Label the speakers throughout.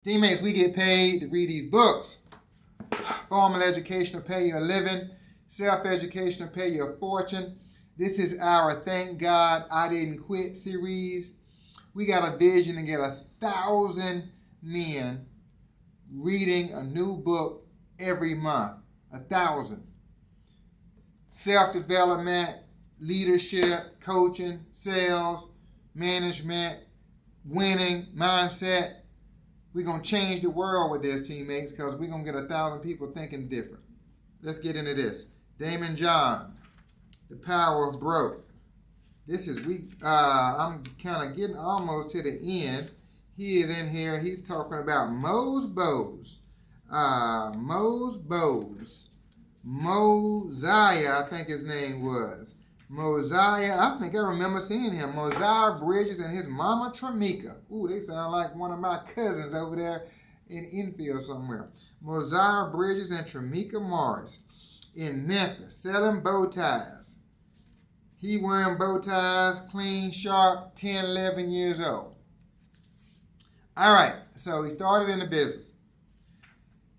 Speaker 1: Teammates, we get paid to read these books. Formal education will pay you a living. Self-education will pay you a fortune. This is our Thank God I Didn't Quit series. We got a vision to get 1,000 men reading a new book every month. 1,000. Self-development, leadership, coaching, sales, management, winning, mindset. We're going to change the world with this, teammates, because we're going to get 1,000 people thinking different. Let's get into this. Daymond John, The Power of Broke. This is, I'm kind of getting almost to the end. He is in here. He's talking about Mosiah, I think his name was. Mosiah, I think I remember seeing him. Mosiah Bridges and his mama Tramika. Ooh, they sound like one of my cousins over there in Enfield somewhere. Mosiah Bridges and Tramika Morris in Memphis selling bow ties. He wearing bow ties, clean, sharp, 10, 11 years old. All right, so he started in the business.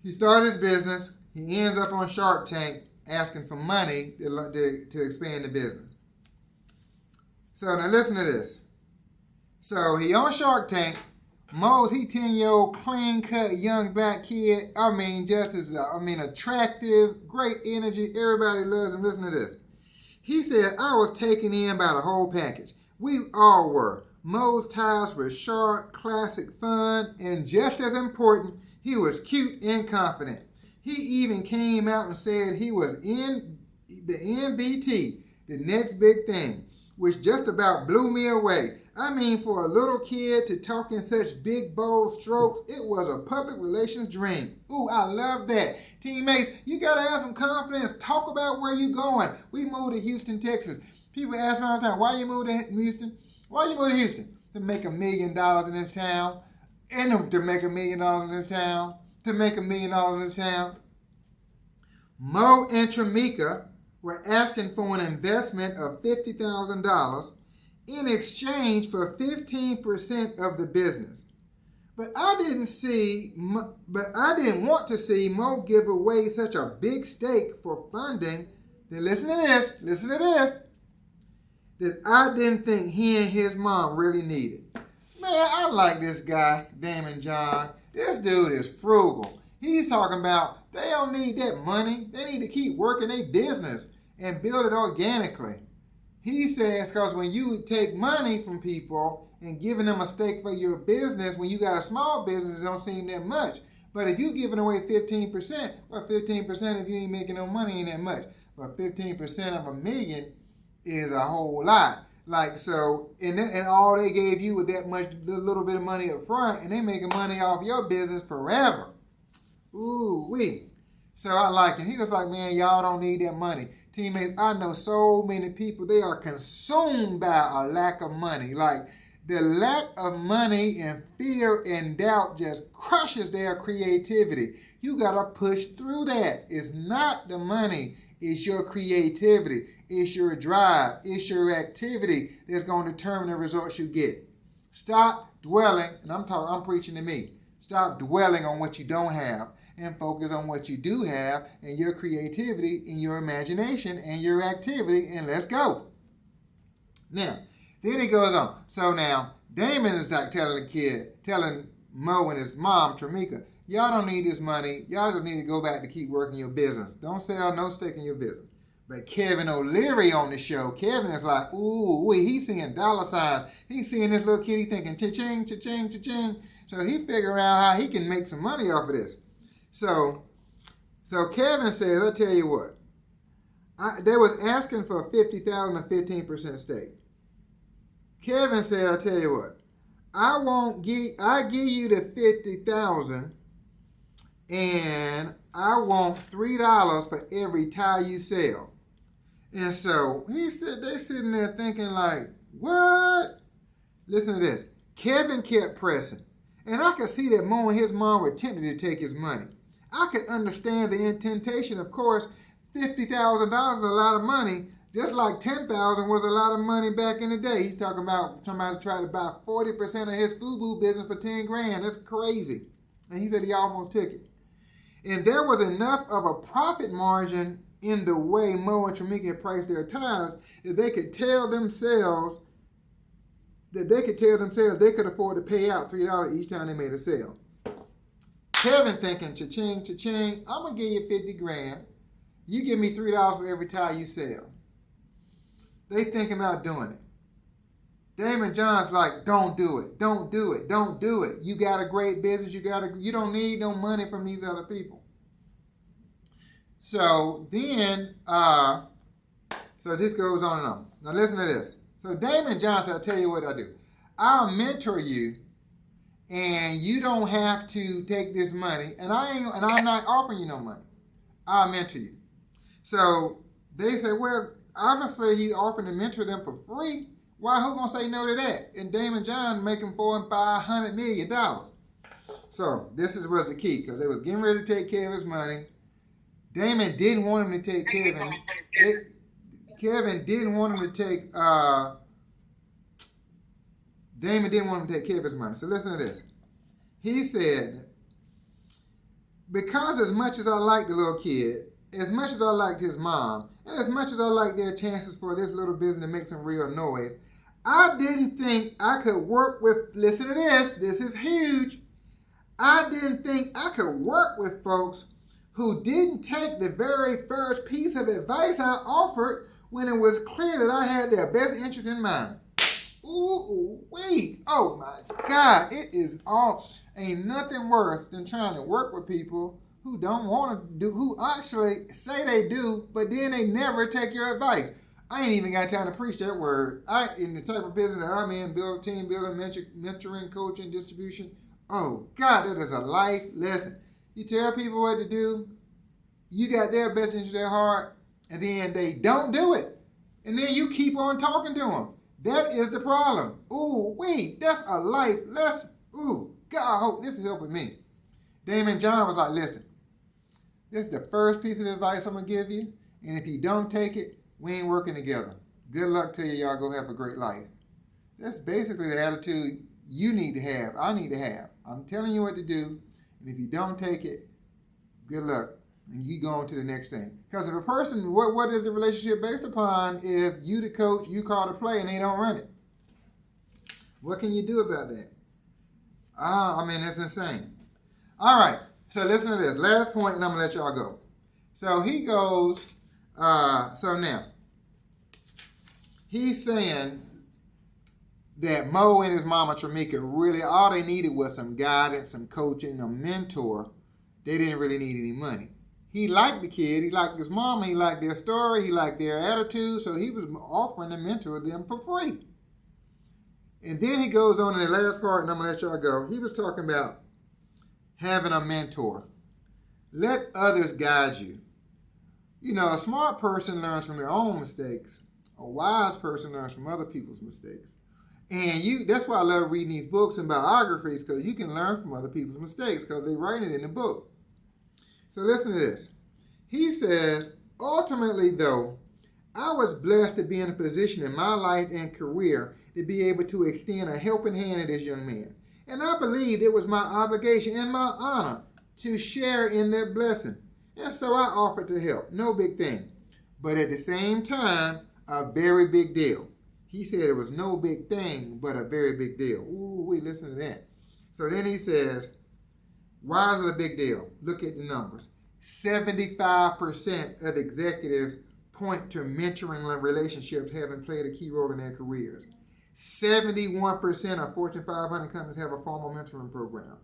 Speaker 1: He started his business. He ends up on Shark Tank asking for money to expand the business. So now listen to this. So he on Shark Tank. Mose, he 10-year-old clean-cut young black kid. Attractive, great energy. Everybody loves him. Listen to this. He said, I was taken in by the whole package. We all were. Mo's ties were short, classic fun, and just as important, he was cute and confident. He even came out and said he was in the NBT, the next big thing, which just about blew me away. I mean, for a little kid to talk in such big, bold strokes, it was a public relations dream. Ooh, I love that. Teammates, you got to have some confidence. Talk about where you're going. We moved to Houston, Texas. People ask me all the time, why you moved to Houston? Why you moved to Houston? To make $1 million in this town. And to make $1 million in this town. To make $1 million in this town. Mo and Tramika were asking for an investment of $50,000 in exchange for 15% of the business. But I didn't want to see Mo give away such a big stake for funding. Then listen to this, that I didn't think he and his mom really needed. Man, I like this guy, Daymond John. This dude is frugal. He's talking about they don't need that money. They need to keep working their business and build it organically. He says because when you take money from people and giving them a stake for your business, when you got a small business, it don't seem that much. But if you're giving away 15%, well, 15% if you ain't making no money ain't that much. But 15% of $1 million is a whole lot. Like, so, and all they gave you with that much, little bit of money up front, and they making money off your business forever. Ooh, wee. So I like it. He was like, man, y'all don't need that money. Teammates, I know so many people, they are consumed by a lack of money. Like, the lack of money and fear and doubt just crushes their creativity. You got to push through that. It's not the money. It's your creativity. It's your drive. It's your activity that's going to determine the results you get. Stop dwelling, and I'm preaching to me. Stop dwelling on what you don't have and focus on what you do have and your creativity and your imagination and your activity, and let's go. Now, then he goes on. So now, Daymond is like telling Mo and his mom, Tramika, y'all don't need this money. Y'all just need to go back to keep working your business. Don't sell no stake in your business. But Kevin O'Leary on the show, Kevin is like, ooh, wait, he's seeing dollar signs. He's seeing this little kitty thinking, cha-ching, cha-ching, cha-ching. So he figuring out how he can make some money off of this. So Kevin says, I'll tell you what. They was asking for $50,000 or 15% stake. Kevin said, I'll tell you what. I give you the $50,000 and I want $3 for every tie you sell. And so they sitting there thinking like, what? Listen to this. Kevin kept pressing. And I could see that Mo and his mom were tempted to take his money. I could understand the temptation. Of course, $50,000 is a lot of money, just like $10,000 was a lot of money back in the day. He's talking about somebody tried to buy 40% of his FUBU business for $10,000. That's crazy. And he said he almost took it. And there was enough of a profit margin in the way Mo and Tramika had priced their tires that they could tell themselves they could afford to pay out $3 each time they made a sale. Kevin thinking, cha-ching, cha-ching, I'm going to give you 50 grand. You give me $3 for every tire you sell. They thinking about doing it. Daymond John's like, don't do it. Don't do it. Don't do it. You got a great business. You don't need no money from these other people. So then, so this goes on and on. Now listen to this. So Daymond John said, I'll tell you what I do. I'll mentor you, and you don't have to take this money, and I'm not offering you no money. I'll mentor you. So they said, well, obviously he's offering to mentor them for free. Why, who gonna say no to that? And Daymond John making $400 and $500 million. So this was the key, because they was getting ready to take care of his money. Daymond didn't want him to take Kevin. Kevin didn't want him to take, Daymond didn't want him to take Kevin's money. So listen to this. He said, because as much as I like the little kid, as much as I liked his mom, and as much as I like their chances for this little business to make some real noise, I didn't think I could work with, listen to this is huge. I didn't think I could work with folks who didn't take the very first piece of advice I offered when it was clear that I had their best interest in mind. Ooh, wait. Oh my God. It is ain't nothing worse than trying to work with people who don't want to do, who actually say they do, but then they never take your advice. I ain't even got time to preach that word. In the type of business that I'm in, team building, mentoring, coaching, distribution. Oh God, that is a life lesson. You tell people what to do, you got their best interest at heart, and then they don't do it. And then you keep on talking to them. That is the problem. Ooh, wait, that's a life lesson. Ooh, God, I hope this is helping me. Daymond John was like, listen, this is the first piece of advice I'm going to give you, and if you don't take it, we ain't working together. Good luck to you. Y'all go have a great life. That's basically the attitude you need to have, I need to have. I'm telling you what to do, and if you don't take it, good luck. And you go on to the next thing. Because if a person, what is the relationship based upon if you the coach, you call the play, and they don't run it? What can you do about that? I mean, that's insane. All right, so listen to this. Last point, and I'm going to let y'all go. So he goes, so now, he's saying that Mo and his mama Tramika really, all they needed was some guidance, some coaching, a mentor. They didn't really need any money. He liked the kid, he liked his mama, he liked their story, he liked their attitude, so he was offering to mentor them for free. And then he goes on in the last part, and I'm going to let y'all go. He was talking about having a mentor. Let others guide you. You know, a smart person learns from their own mistakes. A wise person learns from other people's mistakes. And that's why I love reading these books and biographies, because you can learn from other people's mistakes because they write it in the book. So listen to this. He says, ultimately, though, I was blessed to be in a position in my life and career to be able to extend a helping hand to this young man. And I believed it was my obligation and my honor to share in that blessing. And so I offered to help. No big thing. But at the same time, a very big deal. He said it was no big thing, but a very big deal. Ooh, we listen to that. So then he says, why is it a big deal? Look at the numbers. 75% of executives point to mentoring relationships having played a key role in their careers. 71% of Fortune 500 companies have a formal mentoring program.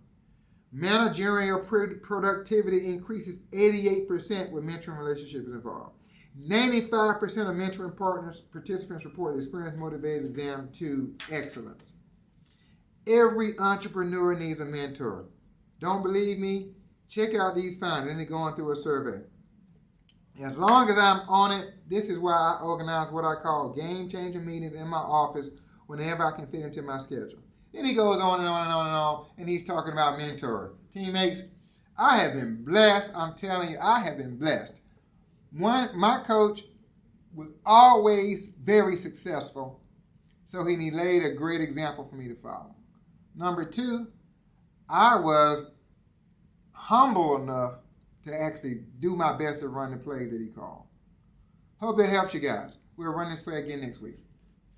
Speaker 1: Managerial productivity increases 88% with mentoring relationships involved. 95% of mentoring participants report the experience motivated them to excellence. Every entrepreneur needs a mentor. Don't believe me? Check out these findings. And they're going through a survey. As long as I'm on it, this is why I organize what I call game-changer meetings in my office whenever I can fit into my schedule. Then he goes on and on and on and on, and he's talking about mentoring. Teammates, I have been blessed. I'm telling you, I have been blessed. One, my coach was always very successful, so he laid a great example for me to follow. Number two, I was humble enough to actually do my best to run the play that he called. Hope that helps you guys. We'll run this play again next week.